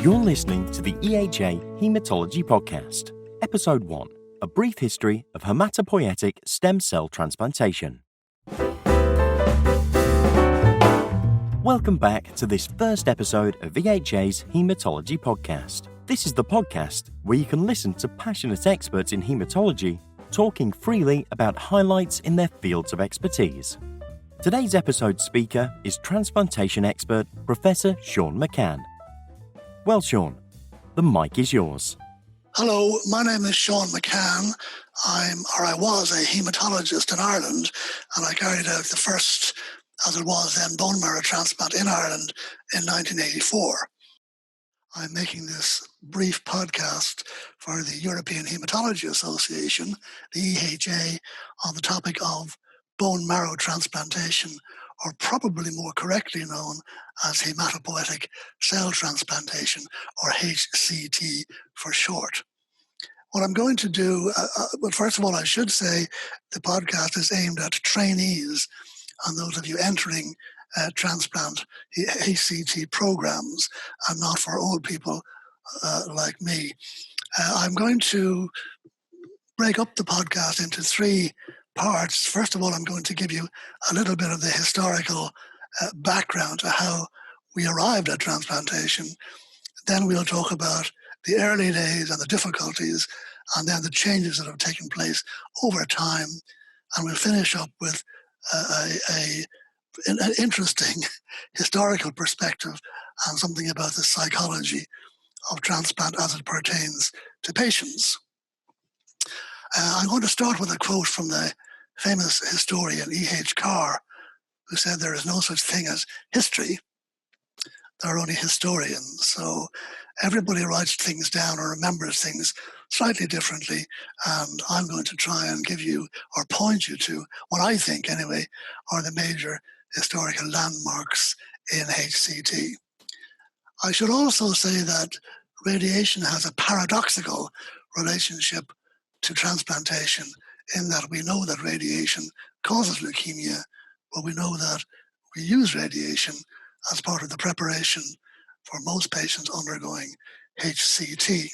You're listening to the EHA Hematology Podcast, Episode 1, A Brief History of Hematopoietic Stem Cell Transplantation. Welcome back to this first episode of EHA's Hematology Podcast. This is the podcast where you can listen to passionate experts in hematology talking freely about highlights in their fields of expertise. Today's episode speaker is transplantation expert Professor Shaun McCann. Well, Shaun, the mic is yours. Hello, my name is Shaun McCann. I was a haematologist in Ireland, and I carried out the first, as it was then, bone marrow transplant in Ireland in 1984. I'm making this brief podcast for the European Hematology Association, the EHA, on the topic of bone marrow transplantation, or probably more correctly known as hematopoietic cell transplantation, or HCT for short. What I'm going to do, but first of all, I should say the podcast is aimed at trainees and those of you entering transplant HCT programs, and not for old people like me. I'm going to break up the podcast into three parts. First of all, I'm going to give you a little bit of the historical background to how we arrived at transplantation. Then we'll talk about the early days and the difficulties, and then the changes that have taken place over time. And we'll finish up with an interesting historical perspective and something about the psychology of transplant as it pertains to patients. I'm going to start with a quote from the famous historian E.H. Carr, who said there is no such thing as history. There are only historians. So everybody writes things down or remembers things slightly differently, and I'm going to try and give you, or point you to, what I think anyway, are the major historical landmarks in HCT. I should also say that radiation has a paradoxical relationship to transplantation, in that we know that radiation causes leukemia, but we know that we use radiation as part of the preparation for most patients undergoing HCT.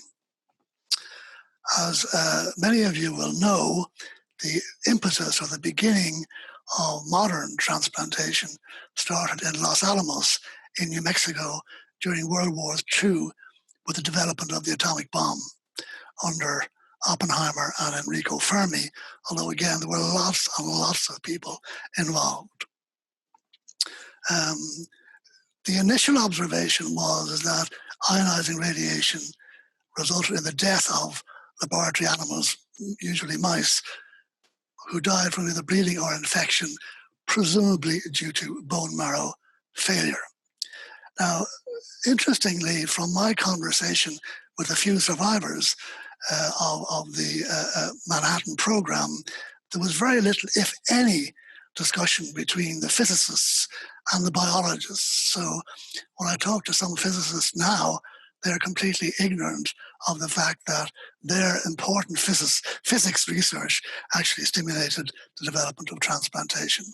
As many of you will know, the impetus or the beginning of modern transplantation started in Los Alamos in New Mexico during World War II with the development of the atomic bomb under Oppenheimer and Enrico Fermi, although again there were lots and lots of people involved. The initial observation was that ionizing radiation resulted in the death of laboratory animals, usually mice, who died from either bleeding or infection, presumably due to bone marrow failure. Now, interestingly, from my conversation with a few survivors of the Manhattan program, there was very little, if any, discussion between the physicists and the biologists. So when I talk to some physicists now, they're completely ignorant of the fact that their important physics research actually stimulated the development of transplantation.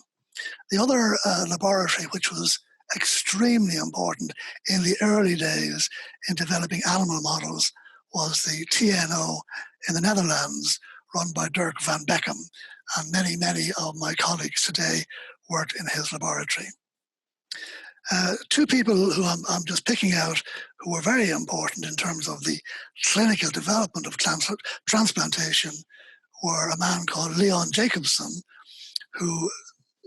The other laboratory, which was extremely important in the early days in developing animal models, was the TNO in the Netherlands, run by Dirk van Beckham, and many of my colleagues today worked in his laboratory. Two people who I'm just picking out who were very important in terms of the clinical development of transplantation were a man called Leon Jacobson, who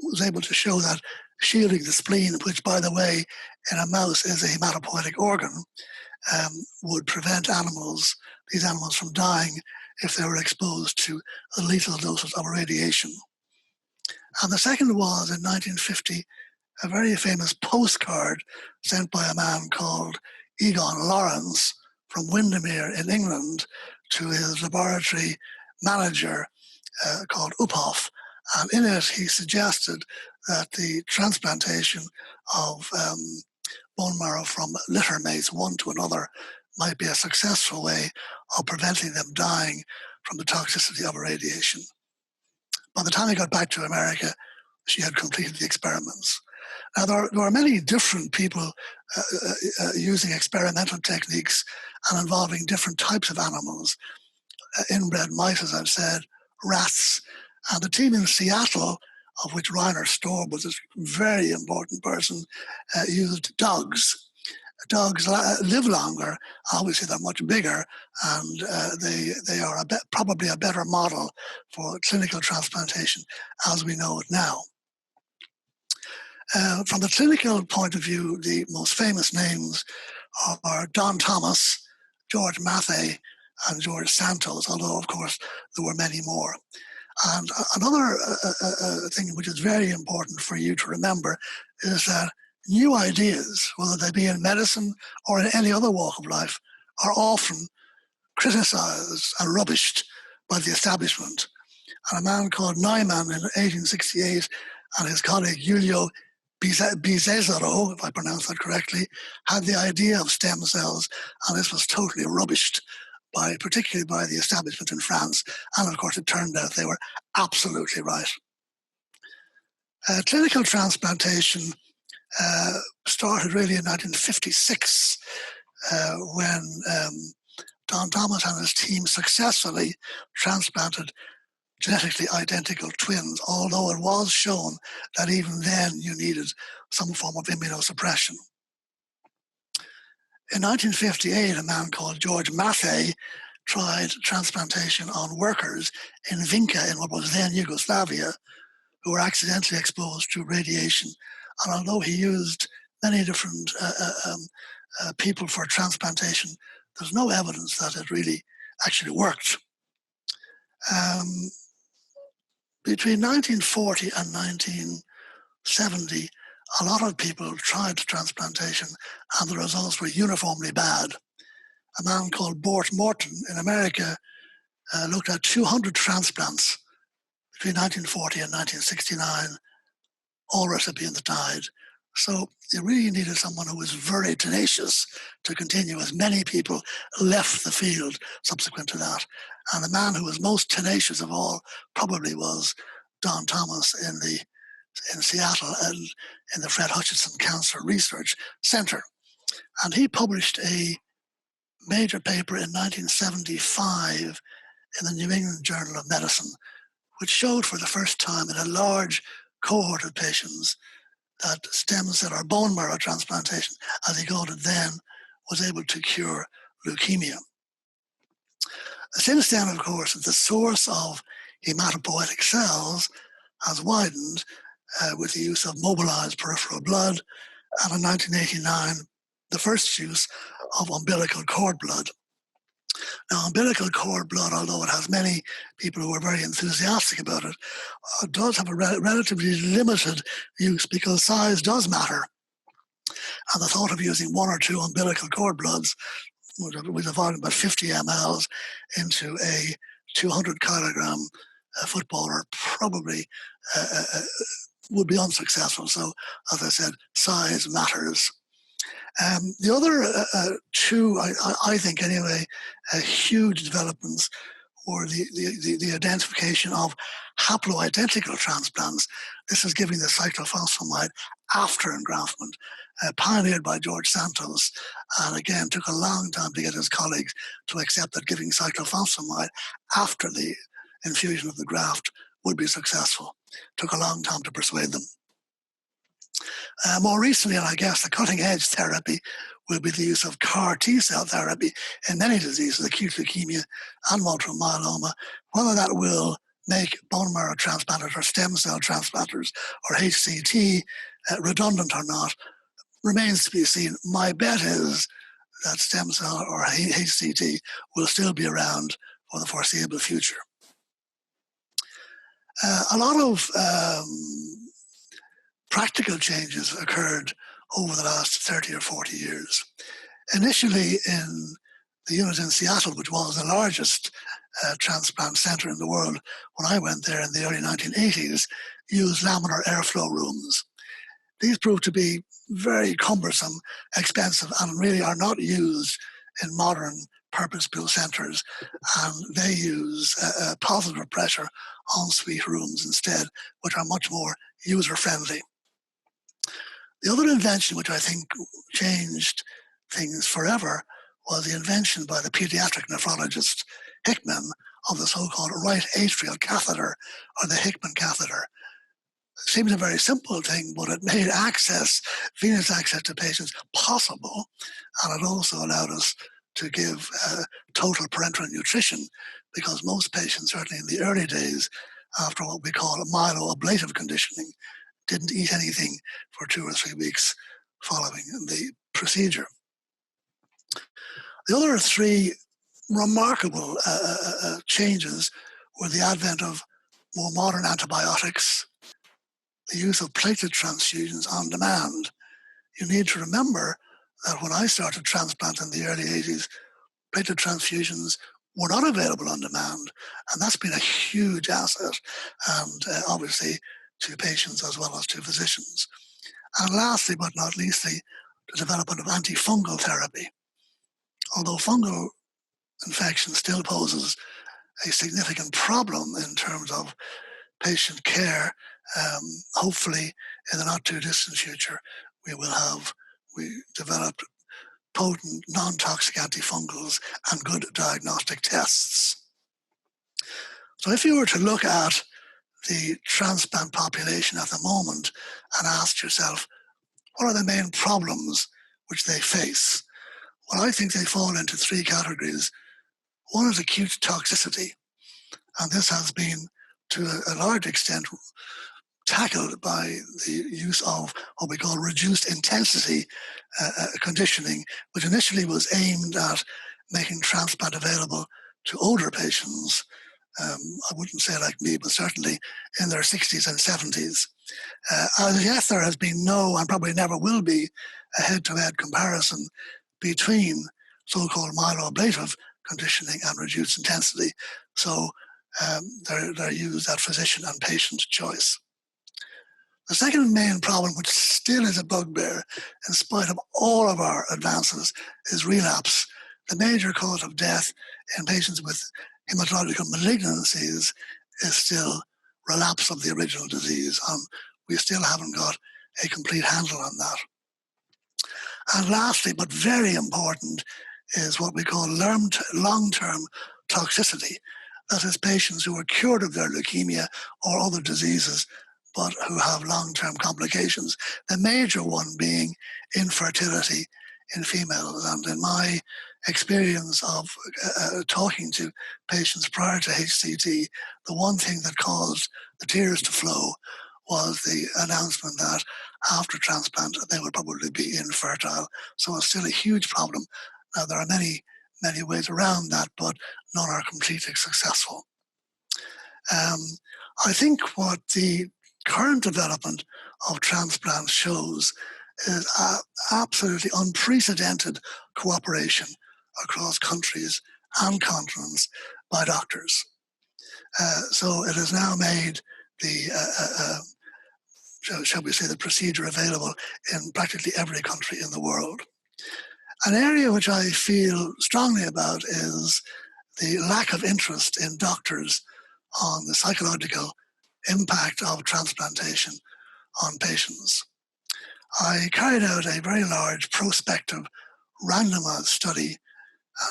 was able to show that shielding the spleen, which, by the way, in a mouse is a hematopoietic organ, would prevent these animals from dying if they were exposed to lethal doses of radiation. And the second was, in 1950, a very famous postcard sent by a man called Egon Lawrence from Windermere in England to his laboratory manager called Uphoff. And in it, he suggested that the transplantation of bone marrow from litter mates, one to another, might be a successful way of preventing them dying from the toxicity of radiation. By the time he got back to America, she had completed the experiments. Now, there are many different people using experimental techniques and involving different types of animals, inbred mice, as I've said, rats, and the team in Seattle, of which Rainer Storb was a very important person, used dogs. Dogs live longer. Obviously, they're much bigger, and they are probably a better model for clinical transplantation as we know it now. From the clinical point of view, the most famous names are Don Thomas, George Mathey, and George Santos, although, of course, there were many more. And another thing which is very important for you to remember is that new ideas, whether they be in medicine or in any other walk of life, are often criticized and rubbished by the establishment. And a man called Neumann in 1868 and his colleague Giulio Bizesero, if I pronounce that correctly, had the idea of stem cells, and this was totally rubbished, particularly by the establishment in France. And of course, it turned out they were absolutely right. Clinical transplantation started really in 1956 when Don Thomas and his team successfully transplanted genetically identical twins, although it was shown that even then you needed some form of immunosuppression. In 1958, a man called George Mathey tried transplantation on workers in Vinca, in what was then Yugoslavia, who were accidentally exposed to radiation. And although he used many different people for transplantation, there's no evidence that it really actually worked. Between 1940 and 1970, a lot of people tried transplantation and the results were uniformly bad. A man called Bort Morton in America looked at 200 transplants between 1940 and 1969. All recipients died. So you really needed someone who was very tenacious to continue, as many people left the field subsequent to that. And the man who was most tenacious of all probably was Don Thomas in Seattle and in the Fred Hutchinson Cancer Research Center. And he published a major paper in 1975 in the New England Journal of Medicine, which showed for the first time in a large cohort of patients that stem cell or bone marrow transplantation, as he called it then, was able to cure leukemia. Since then, of course, the source of hematopoietic cells has widened with the use of mobilized peripheral blood, and in 1989, the first use of umbilical cord blood. Now, umbilical cord blood, although it has many people who are very enthusiastic about it, does have a relatively limited use because size does matter. And the thought of using one or two umbilical cord bloods would divide about 50 mLs into a 200 kilogram footballer probably would be unsuccessful. So, as I said, size matters. The other two, I think anyway, huge developments were the identification of haploidentical transplants. This is giving the cyclophosphamide after engraftment, pioneered by George Santos, and again took a long time to get his colleagues to accept that giving cyclophosphamide after the infusion of the graft would be successful. Took a long time to persuade them. More recently, and I guess the cutting-edge therapy will be the use of CAR T-cell therapy in many diseases, acute leukemia and multiple myeloma. Whether that will make bone marrow transplanters or stem cell transplanters or HCT redundant or not remains to be seen. My bet is that stem cell or HCT will still be around for the foreseeable future. A lot of practical changes occurred over the last 30 or 40 years. Initially in the unit in Seattle, which was the largest transplant center in the world when I went there in the early 1980s, used laminar airflow rooms. These proved to be very cumbersome, expensive, and really are not used in modern purpose-built centers. And they use positive pressure ensuite rooms instead, which are much more user-friendly. The other invention which I think changed things forever was the invention by the pediatric nephrologist Hickman of the so-called right atrial catheter, or the Hickman catheter. It seems a very simple thing, but it made venous access to patients possible, and it also allowed us to give total parenteral nutrition, because most patients, certainly in the early days, after what we call myeloablative conditioning, didn't eat anything for 2 or 3 weeks following the procedure. The other 3 remarkable changes were the advent of more modern antibiotics, the use of platelet transfusions on demand. You need to remember that when I started transplant in the early 80s, platelet transfusions were not available on demand, and that's been a huge asset, and obviously to patients as well as to physicians. And lastly, but not leastly, the development of antifungal therapy. Although fungal infection still poses a significant problem in terms of patient care, hopefully in the not too distant future, we developed potent non-toxic antifungals and good diagnostic tests. So if you were to look at the transplant population at the moment and ask yourself, what are the main problems which they face? Well, I think they fall into 3 categories. One is acute toxicity, and this has been, to a large extent, tackled by the use of what we call reduced intensity conditioning, which initially was aimed at making transplant available to older patients. I wouldn't say like me, but certainly in their 60s and 70s. As yet, there has been no, and probably never will be, a head-to-head comparison between so-called myeloablative conditioning and reduced intensity. So they're used at physician and patient choice. The second main problem, which still is a bugbear in spite of all of our advances, is relapse. The major cause of death in patients with hematological malignancies is still relapse of the original disease, and we still haven't got a complete handle on that. And lastly, but very important, is what we call long-term toxicity. That is, patients who are cured of their leukemia or other diseases, but who have long-term complications. The major one being infertility in females. And in my experience of talking to patients prior to HCT, the one thing that caused the tears to flow was the announcement that after transplant they would probably be infertile. So it's still a huge problem. Now, there are many ways around that, but none are completely successful. I think what the current development of transplant shows is absolutely unprecedented cooperation across countries and continents by doctors. So it has now made the, shall we say, the procedure available in practically every country in the world. An area which I feel strongly about is the lack of interest in doctors on the psychological impact of transplantation on patients. I carried out a very large prospective randomized study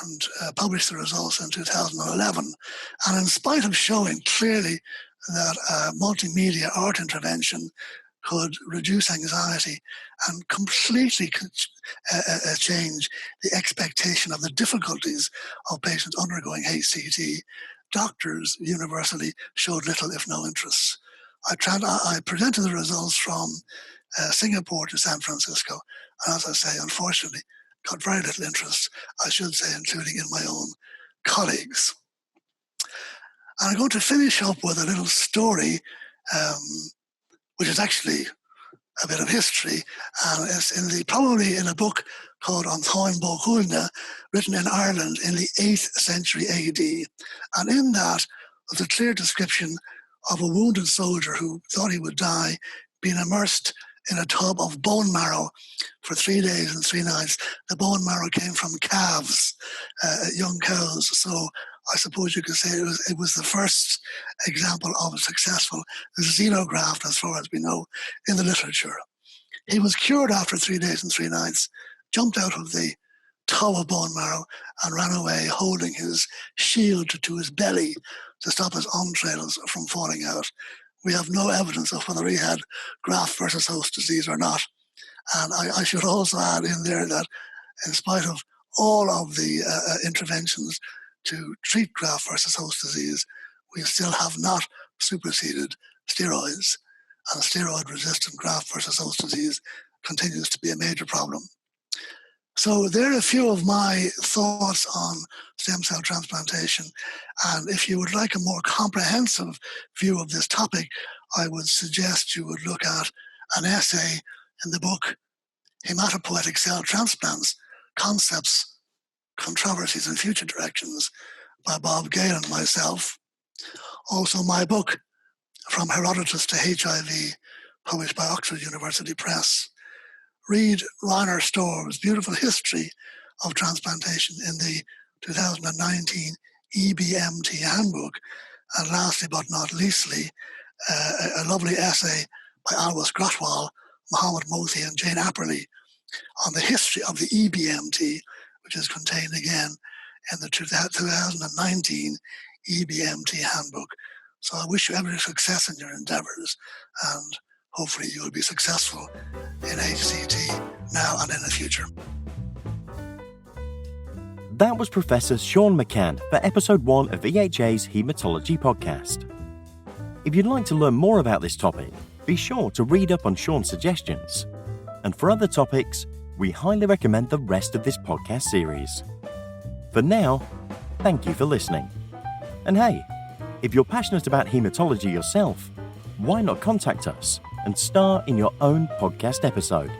and published the results in 2011. And in spite of showing clearly that multimedia art intervention could reduce anxiety and completely change the expectation of the difficulties of patients undergoing HCT, doctors universally showed little, if no, interest. I presented the results from Singapore to San Francisco, and as I say, unfortunately, got very little interest, I should say, including in my own colleagues. And I'm going to finish up with a little story, which is actually a bit of history, and it's probably in a book called An Táin Bó Cúailnge, written in Ireland in the 8th century AD. And in that was a clear description of a wounded soldier who thought he would die, being immersed in a tub of bone marrow for 3 days and 3 nights. The bone marrow came from calves, young cows. So I suppose you could say it was the first example of a successful xenograft, as far as we know, in the literature. He was cured after 3 days and 3 nights, jumped out of the tub of bone marrow and ran away holding his shield to his belly to stop his entrails from falling out. We have no evidence of whether he had graft versus host disease or not. And I should also add in there that in spite of all of the interventions to treat graft versus host disease, we still have not superseded steroids. And steroid-resistant graft versus host disease continues to be a major problem. So there are a few of my thoughts on stem cell transplantation. And if you would like a more comprehensive view of this topic, I would suggest you would look at an essay in the book Hematopoietic Cell Transplants, Concepts, Controversies and Future Directions by Bob Gale and myself. Also my book, From Herodotus to HIV, published by Oxford University Press. Read Rainer Storr's beautiful history of transplantation in the 2019 EBMT handbook. And lastly but not leastly, a lovely essay by Alwas Grotwal, Mohammed Mothi and Jane Apperley on the history of the EBMT, which is contained again in the 2019 EBMT handbook. So I wish you every success in your endeavors, and hopefully you will be successful in HCT now and in the future. That was Professor Shaun McCann for episode 1 of EHA's Haematology podcast. If you'd like to learn more about this topic, be sure to read up on Shaun's suggestions. And for other topics, we highly recommend the rest of this podcast series. For now, thank you for listening. And hey, if you're passionate about haematology yourself, why not contact us and star in your own podcast episode?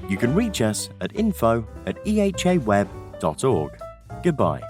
You can reach us at info@ehaweb.org. Goodbye.